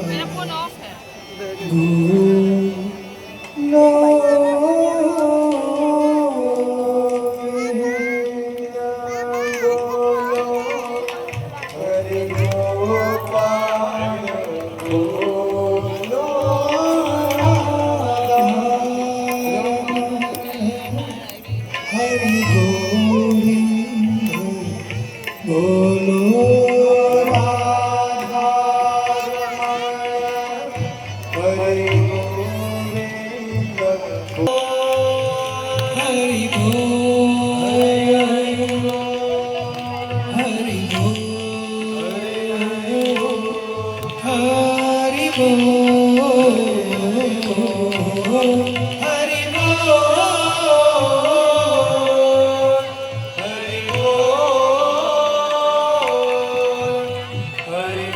मेरा phone of है। हरि गोविंद बोलो राधा हरि गोविंद हरि हरि हरि हरि हरि